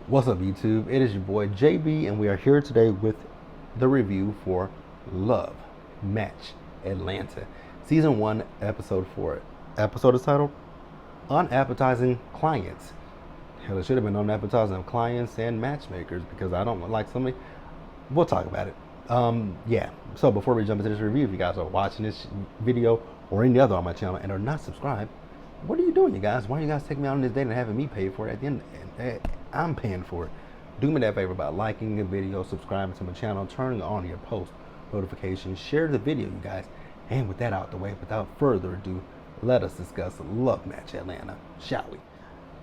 What's up, YouTube? It is your boy JB, and we are here today with the review for Love Match Atlanta, Season 1, Episode 4. Episode is titled Unappetizing Clients. Hell, it should have been Unappetizing Clients and Matchmakers because I don't like somebody. We'll talk about it. Yeah. So before we jump into this review, if you guys are watching this video or any other on my channel and are not subscribed, what are you doing, you guys? Why are you guys taking me out on this date and having me pay for it at the end? I'm paying for it. Do me that favor by liking the video, subscribing to my channel, turning on your post notifications, share the video, you guys. And with that out the way, without further ado, let us discuss Love Match Atlanta, shall we?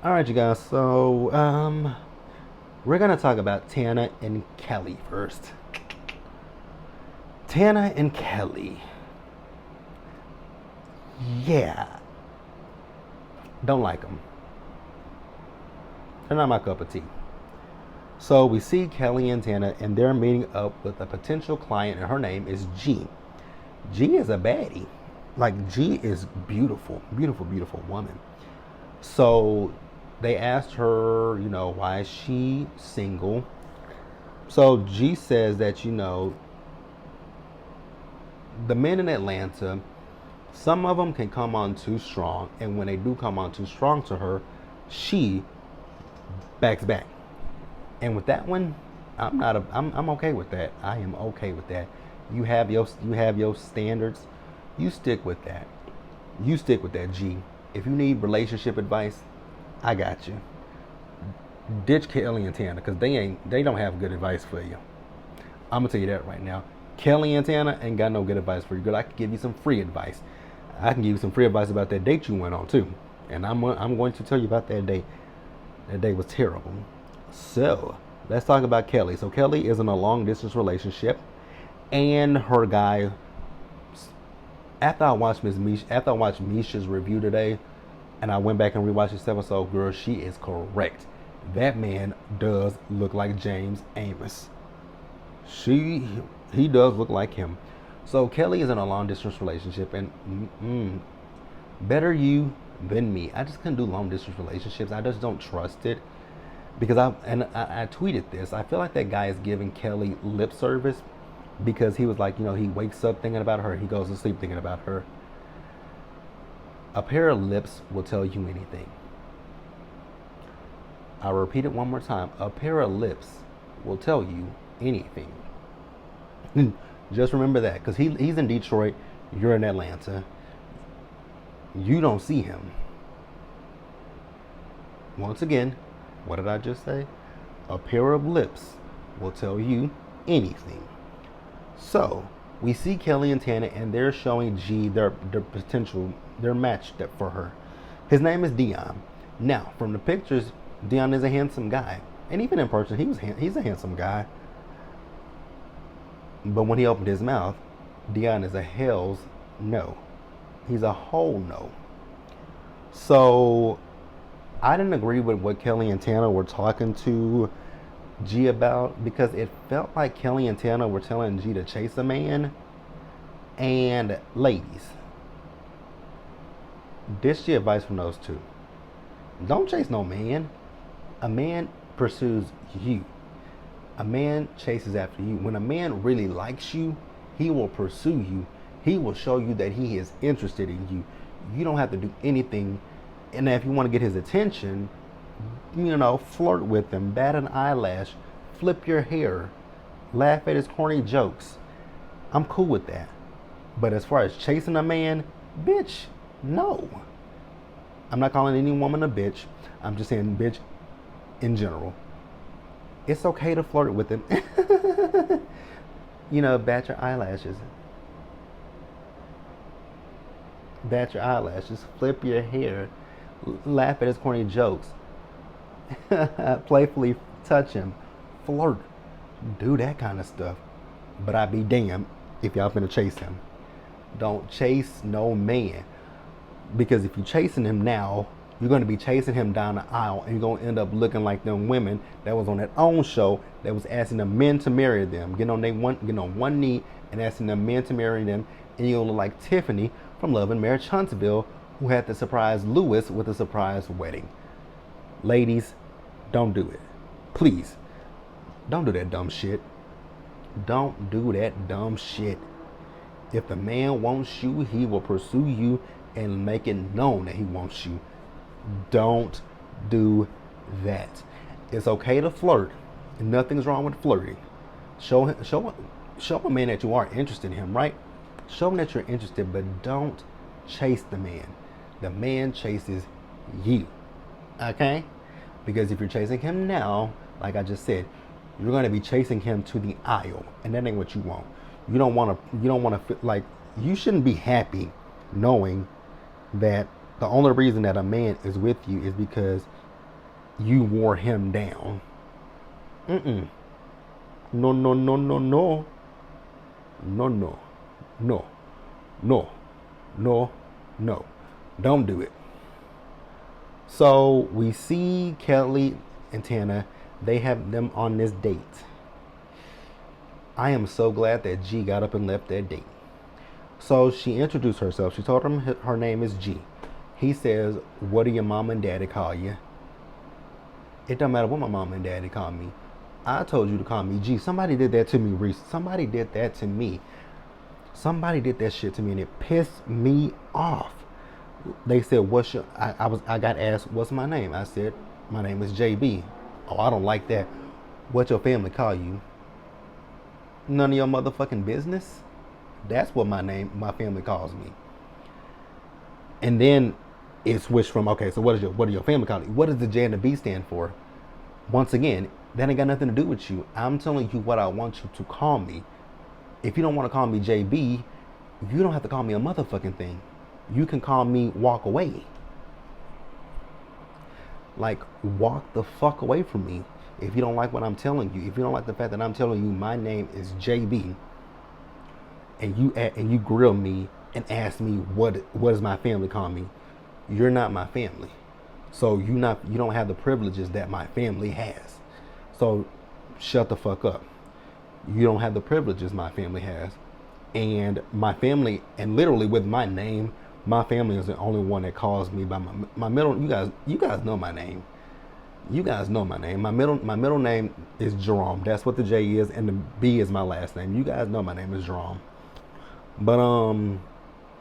All right, you guys. So, we're gonna talk about Tana and Kelly first. Tana and Kelly. Yeah. Don't like them. They're not my cup of tea. So we see Kelly and Tana, and they're meeting up with a potential client, and her name is G. G is a baddie. Like, G is beautiful, beautiful, beautiful woman. So they asked her, why is she single? So G says that, the men in Atlanta, some of them can come on too strong, and when they do come on too strong to her, she backs back. And with that one, I'm okay with that. I am okay with that. You have your standards. You stick with that. You stick with that, G. If you need relationship advice, I got you. Ditch Kelly and Tana because they don't have good advice for you. I'm gonna tell you that right now. Kelly and Tana ain't got no good advice for you. Good, I can give you some free advice. I can give you some free advice about that date you went on too, and I'm going to tell you about that date. That date was terrible. So let's talk about Kelly. So Kelly is in a long distance relationship, and her guy. After I watched Misha's review today, and I went back and rewatched this episode, girl, she is correct. That man does look like James Amos. He does look like him. So Kelly is in a long distance relationship, and better you than me. I just couldn't do long distance relationships. I just don't trust it because I tweeted this. I feel like that guy is giving Kelly lip service because he was like, he wakes up thinking about her, he goes to sleep thinking about her. A pair of lips will tell you anything. I'll repeat it one more time. A pair of lips will tell you anything. Just remember that, because he's in Detroit, you're in Atlanta. You don't see him. Once again, what did I just say? A pair of lips will tell you anything. So we see Kelly and Tana, and they're showing G their potential, their match for her. His name is Dion. Now, from the pictures, Dion is a handsome guy, and even in person, he's a handsome guy. But when he opened his mouth, Dion is a hell's no. He's a whole no. So I didn't agree with what Kelly and Tana were talking to G about, because it felt like Kelly and Tana were telling G to chase a man. And ladies, ditch the advice from those two. Don't chase no man. A man pursues you. A man chases after you. When a man really likes you, he will pursue you. He will show you that he is interested in you. You don't have to do anything. And if you want to get his attention, flirt with him, bat an eyelash, flip your hair, laugh at his corny jokes. I'm cool with that. But as far as chasing a man, bitch, no. I'm not calling any woman a bitch. I'm just saying bitch in general. It's okay to flirt with him. Bat your eyelashes. Bat your eyelashes. Flip your hair. Laugh at his corny jokes. Playfully touch him. Flirt. Do that kind of stuff. But I'd be damned if y'all finna chase him. Don't chase no man. Because if you're chasing him now, you're going to be chasing him down the aisle, and you're going to end up looking like them women that was on that own show that was asking the men to marry them, getting on one knee and asking the men to marry them, and you're going to look like Tiffany from Love and Marriage Huntsville, who had to surprise Lewis with a surprise wedding. Ladies, don't do it. Please, don't do that dumb shit. Don't do that dumb shit. If the man wants you, he will pursue you and make it known that he wants you. Don't do that. It's okay to flirt. Nothing's wrong with flirting. Show a man that you are interested in him, right? Show him that you're interested, but don't chase the man. The man chases you. Okay? Because if you're chasing him now, like I just said, you're going to be chasing him to the aisle, and that ain't what you want. You don't want to feel like you shouldn't be happy knowing that the only reason that a man is with you is because you wore him down. No, no, no, no, no. No, no. No. No. No. No. Don't do it. So we see Kelly and Tana. They have them on this date. I am so glad that G got up and left that date. So she introduced herself. She told him her name is G. He says, what do your mom and daddy call you? It don't matter what my mom and daddy call me. I told you to call me G. Somebody did that to me recently. Somebody did that to me. Somebody did that shit to me and it pissed me off. They said, what's your, I got asked, what's my name? I said, my name is JB. Oh, I don't like that. What your family call you? None of your motherfucking business. That's what my family calls me. And then it switched from, okay, so what do your family call you? What does the J and the B stand for? Once again, that ain't got nothing to do with you. I'm telling you what I want you to call me. If you don't want to call me JB, you don't have to call me a motherfucking thing. You can call me walk away. Like, walk the fuck away from me. If you don't like what I'm telling you, if you don't like the fact that I'm telling you my name is JB, and you grill me and ask me what does my family call me, you're not my family. So you don't have the privileges that my family has. So shut the fuck up. You don't have the privileges my family has. And my family, and literally with my name, my family is the only one that calls me by my middle. You guys know my name. You guys know my name. My middle name is Jerome. That's what the J is, and the B is my last name. You guys know my name is Jerome. But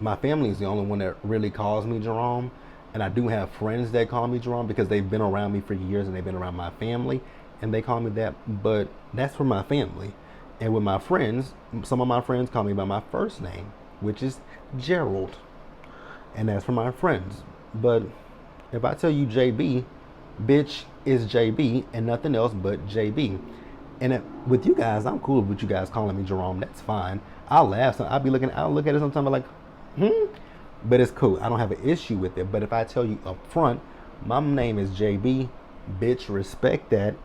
my family is the only one that really calls me Jerome. And I do have friends that call me Jerome because they've been around me for years and they've been around my family and they call me that. But that's for my family. And with my friends, some of my friends call me by my first name, which is Gerald. And that's for my friends. But if I tell you JB, bitch is JB and nothing else but JB. And with you guys, I'm cool with you guys calling me Jerome. That's fine. I'll laugh. I'll look at it sometimes like, But it's cool. I don't have an issue with it. But if I tell you up front, my name is JB, bitch, respect that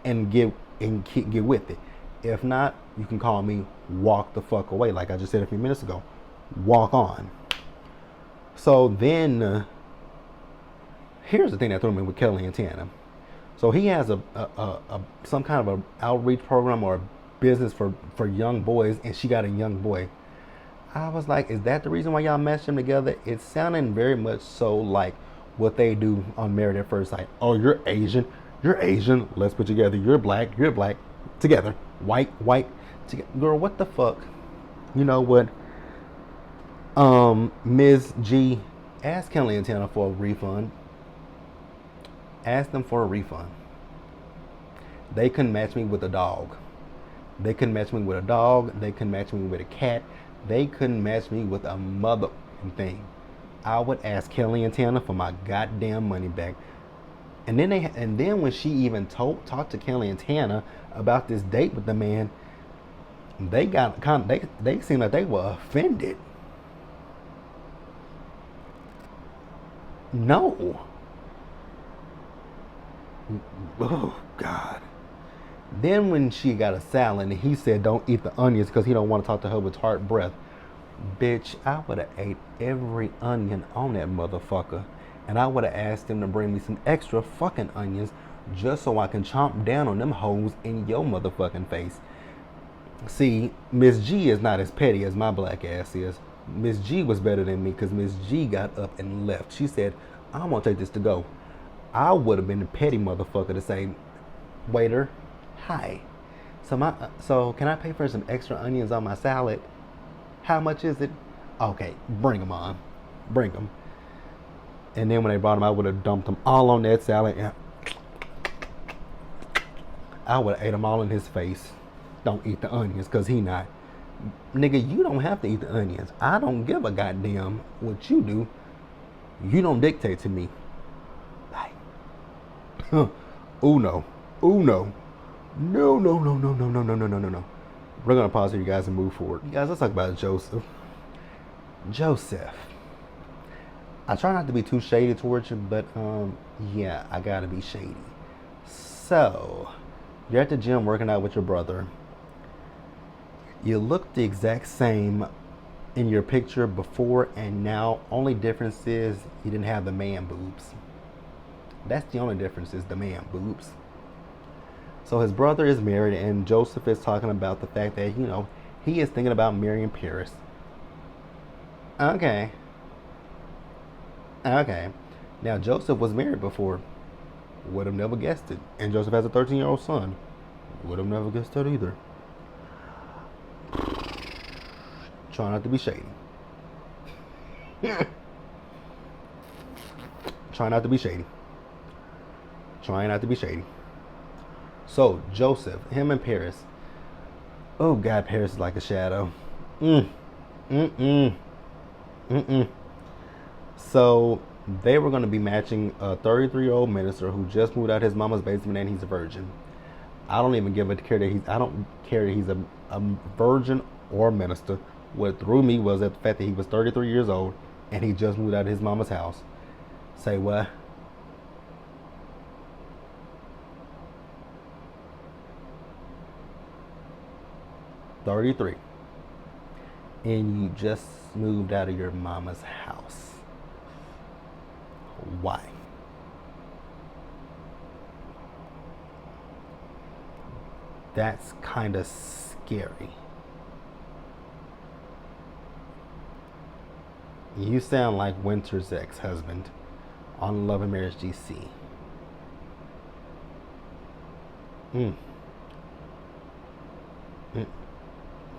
and get with it. If not, you can call me walk the fuck away. Like I just said a few minutes ago. Walk on. So then, here's the thing that threw me with Kelly and Tana. So he has some kind of a outreach program or a business for young boys, and she got a young boy. I was like, is that the reason why y'all matched them together? It's sounding very much so like what they do on Married at First Sight. Oh, you're Asian, let's put together. You're black, together. White, together. Girl, what the fuck? You know what? Ms. G, ask Kelly and Tana for a refund. Ask them for a refund. They couldn't match me with a dog. They couldn't match me with a dog. They couldn't match me with a cat. They couldn't match me with a mother thing. I would ask Kelly and Tana for my goddamn money back. And then when she even talked to Kelly and Tana about this date with the man, they seemed like they were offended. No. Oh God. Then when she got a salad and he said don't eat the onions because he don't want to talk to her with tart breath. Bitch, I would have ate every onion on that motherfucker. And I would have asked him to bring me some extra fucking onions just so I can chomp down on them hoes in your motherfucking face. See, Miss G is not as petty as my black ass is. Miss G was better than me because Miss G got up and left. She said, I'm going to take this to go. I would have been the petty motherfucker to say, Waiter, hi. So can I pay for some extra onions on my salad? How much is it? Okay, bring them on. Bring them. And then when they brought them, I would have dumped them all on that salad. And I would have ate them all in his face. Don't eat the onions, because he not. Nigga, you don't have to eat the onions. I don't give a goddamn what you do. You don't dictate to me. Like, Uno. Uno. No, no, no, no, no, no, no, no, no, no, no. We're going to pause here, you guys, and move forward. You guys, let's talk about Joseph. Joseph. I try not to be too shady towards you, but yeah, I gotta be shady. So, you're at the gym working out with your brother. You look the exact same in your picture before and now. Only difference is you didn't have the man boobs. That's the only difference, is the man boobs. So his brother is married, and Joseph is talking about the fact that, he is thinking about marrying Paris. Okay. Okay. Now, Joseph was married before. Would have never guessed it. And Joseph has a 13-year-old son. Would have never guessed that either. Try not to be shady. Try not to be shady. Try not to be shady. So, Joseph, him and Paris. Oh, God, Paris is like a shadow. So, they were going to be matching a 33-year-old minister who just moved out his mama's basement and he's a virgin. I don't even I don't care that he's a virgin or a minister. What threw me was the fact that he was 33 years old and he just moved out of his mama's house. Say what? $33. And you just moved out of your mama's house. Why? That's kind of scary. You sound like Winter's ex-husband on Love and Marriage GC.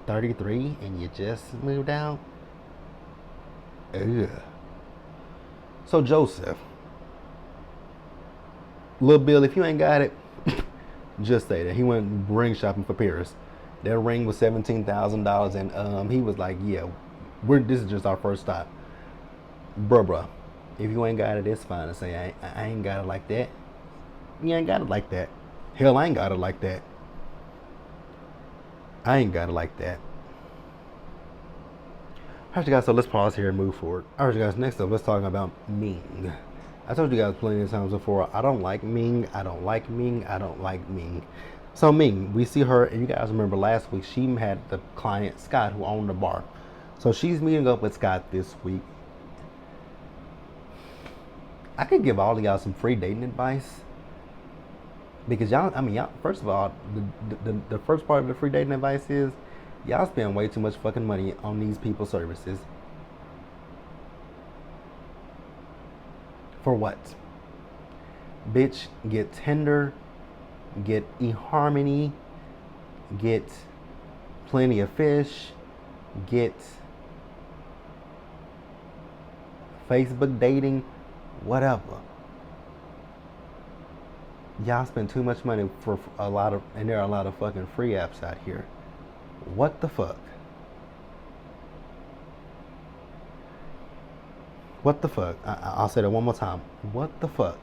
33 and you just moved out? Ugh. So Joseph, Lil Bill, if you ain't got it, just say that. He went ring shopping for Paris. That ring was $17,000, and he was like, "Yeah, this is just our first stop, bruh. If you ain't got it, it's fine to say I ain't got it like that. You ain't got it like that. Hell, I ain't got it like that. I ain't got it like that." Alright, you guys, so let's pause here and move forward. Alright, you guys, next up, let's talk about Ming. I told you guys plenty of times before, I don't like Ming, I don't like Ming, I don't like Ming. So Ming, we see her, and you guys remember last week, she had the client, Scott, who owned the bar. So she's meeting up with Scott this week. I could give all of y'all some free dating advice. Because y'all, first of all, the first part of the free dating advice is, y'all spend way too much fucking money on these people's services. For what? Bitch, get Tinder, get eHarmony, get Plenty of Fish, get Facebook dating, whatever. Y'all spend too much money for and there are a lot of fucking free apps out here. What the fuck? What the fuck? I'll say that one more time. What the fuck?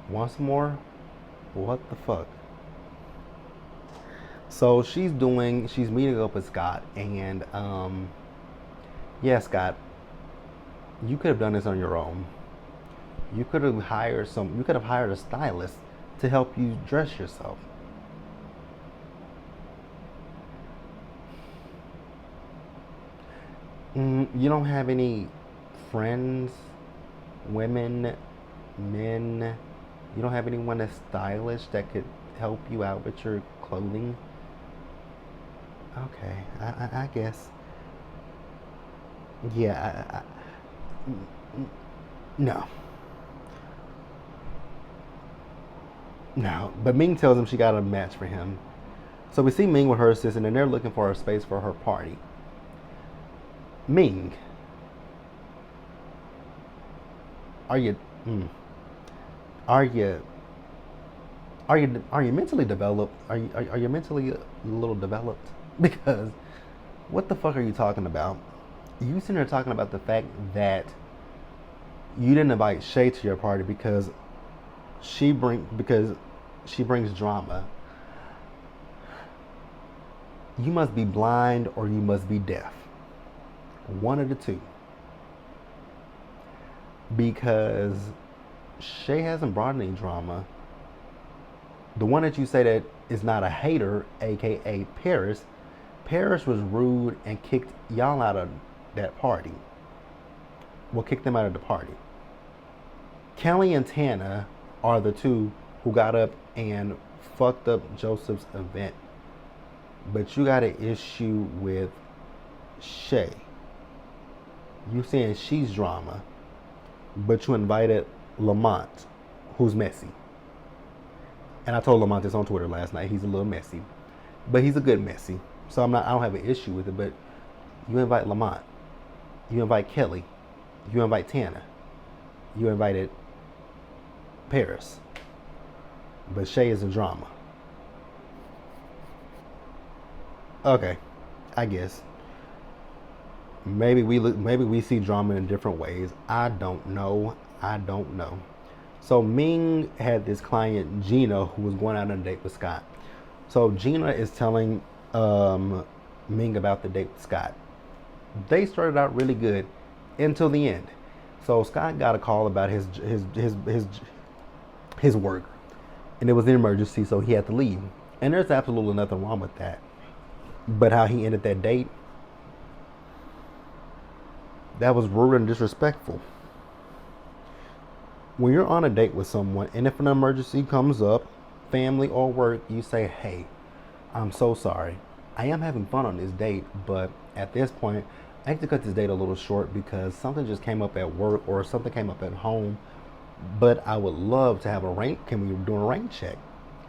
Once more. What the fuck? So she's meeting up with Scott, and yeah, Scott, you could have done this on your own. You could have hired a stylist to help you dress yourself. You don't have any friends, women, men. You don't have anyone that's stylish that could help you out with your clothing. Okay, I guess. Yeah, no. No, but Ming tells him she got a match for him. So we see Ming with her assistant, and they're looking for a space for her party. Ming, are you, are you, are you mentally developed? Are you mentally a little developed? Because what the fuck are you talking about? You sitting there talking about the fact that you didn't invite Shay to your party because she brings drama. You must be blind or you must be deaf. One of the two. Because Shay hasn't brought any drama. The one that you say that is not a hater, aka Paris, Paris was rude and kicked y'all out of that party. Well, kicked them out of the party. Kelly and Tana are the two who got up and fucked up Joseph's event. But you got an issue with Shay. You saying she's drama, but you invited Lamont, who's messy. And I told Lamont this on Twitter last night. He's a little messy, but he's a good messy. So I don't have an issue with it. But you invite Lamont, you invite Kelly, you invite Tana, you invited Paris, but Shay is a drama. Okay, I guess maybe we see drama in different ways. I don't know. So Ming had this client Gina who was going out on a date with Scott. So Gina is telling Ming about the date with Scott. They started out really good until the end. So Scott got a call about his work, and it was an emergency, so he had to leave. And there's absolutely nothing wrong with that. But how he ended that date, that was rude and disrespectful. When you're on a date with someone, and if an emergency comes up, family or work, you say, hey, I'm so sorry. I am having fun on this date, but at this point, I have to cut this date a little short because something just came up at work or something came up at home. But I would love to have a rank. Can we do a rank check?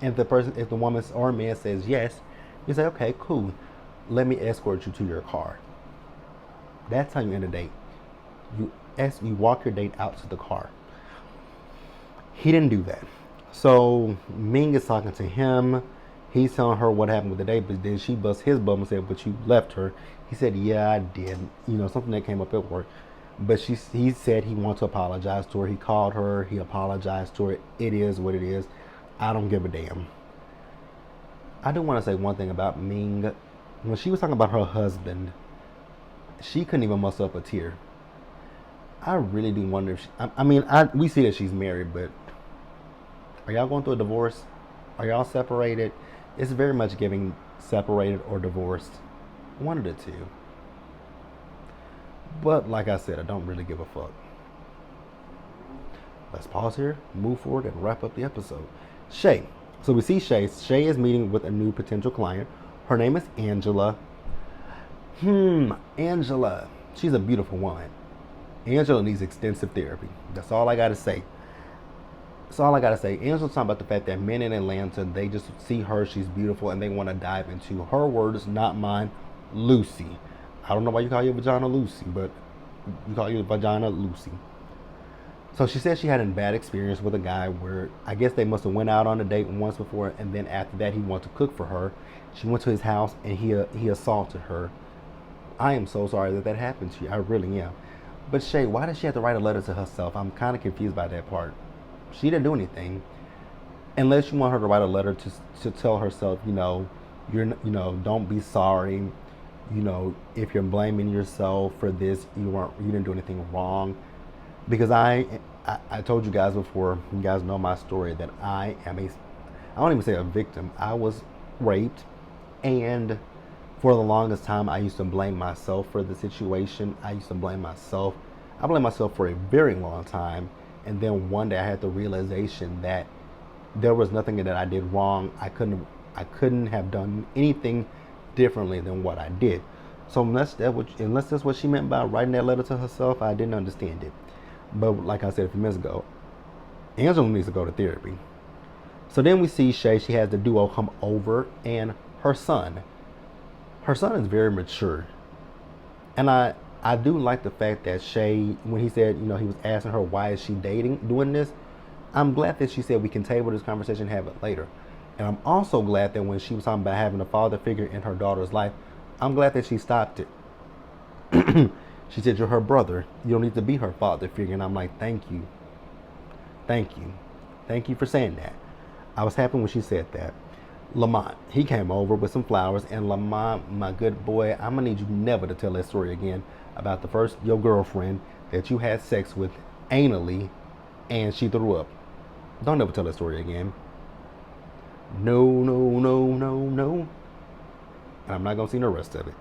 And if the woman or man says yes, you say, okay, cool. Let me escort you to your car. That's how you end a date. You walk your date out to the car. He didn't do that. So Ming is talking to him. He's telling her what happened with the date, but then she busts his bum and said, but you left her. He said, yeah, I did. Something that came up at work. But he said he wants to apologize to her. He called her. He apologized to her. It is what it is. I don't give a damn. I do want to say one thing about Ming. When she was talking about her husband, she couldn't even muster up a tear. I really do wonder if we see that she's married, but are y'all going through a divorce? Are y'all separated? It's very much giving separated or divorced. One of the two. But like I said, I don't really give a fuck. Let's pause here, move forward, and wrap up the episode. Shay. So we see Shay. Shay is meeting with a new potential client. Her name is Angela. Angela. She's a beautiful woman. Angela needs extensive therapy. That's all I gotta say. Angela's talking about the fact that men in Atlanta, they just see her, she's beautiful, and they want to dive into her words, not mine, Lucy. I don't know why you call your vagina Lucy, but you call your vagina Lucy. So she said she had a bad experience with a guy where I guess they must have went out on a date once before, and then after that he wanted to cook for her. She went to his house and he assaulted her. I am so sorry that happened to you. I really am. But Shay, why did she have to write a letter to herself? I'm kind of confused by that part. She didn't do anything. Unless you want her to write a letter to tell herself, don't be sorry. If you're blaming yourself for this, you didn't do anything wrong. Because I told you guys before, you guys know my story, that I don't even say a victim. I was raped, and for the longest time, I used to blame myself for the situation. I blamed myself for a very long time. And then one day I had the realization that there was nothing that I did wrong. I couldn't have done anything differently than what I did. So unless that's what she meant by writing that letter to herself, I didn't understand it. But like I said a few minutes ago, Angela needs to go to therapy. So then we see Shay. She has the duo come over, and her son. Her son is very mature, and I do like the fact that Shay, when he said, he was asking her why is she doing this. I'm glad that she said we can table this conversation and have it later. And I'm also glad that when she was talking about having a father figure in her daughter's life, I'm glad that she stopped it. She said, you're her brother. You don't need to be her father figure. And I'm like, thank you. Thank you. Thank you for saying that. I was happy when she said that. Lamont, he came over with some flowers. And Lamont, my good boy, I'm going to need you never to tell that story again about your girlfriend that you had sex with anally and she threw up. Don't ever tell that story again. No, no, no, no, no. And I'm not going to see the rest of it.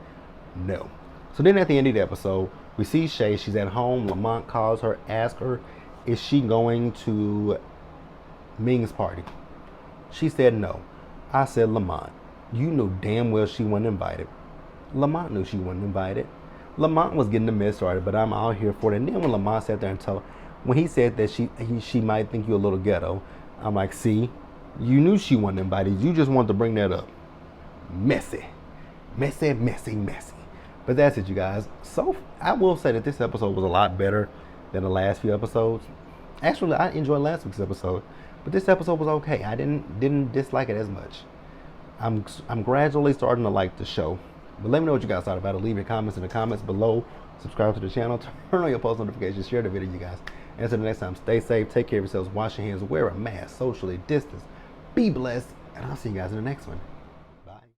No. So then at the end of the episode, we see Shay. She's at home. Lamont calls her, asks her, is she going to Ming's party? She said no. I said, Lamont, you knew damn well she wasn't invited. Lamont knew she wasn't invited. Lamont was getting the mess started, but I'm out here for it. And then when Lamont sat there and told her, when he said that she might think you a little ghetto, I'm like, see, you knew she wasn't invited. You just wanted to bring that up. Messy. Messy, messy, messy. But that's it, you guys. So I will say that this episode was a lot better than the last few episodes. Actually, I enjoyed last week's episode, but this episode was okay. I didn't dislike it as much. I'm gradually starting to like the show. But let me know what you guys thought about it. Leave your comments in the comments below. Subscribe to the channel. Turn on your post notifications. Share the video, you guys. And until the next time, stay safe. Take care of yourselves. Wash your hands. Wear a mask. Socially distance. Be blessed. And I'll see you guys in the next one.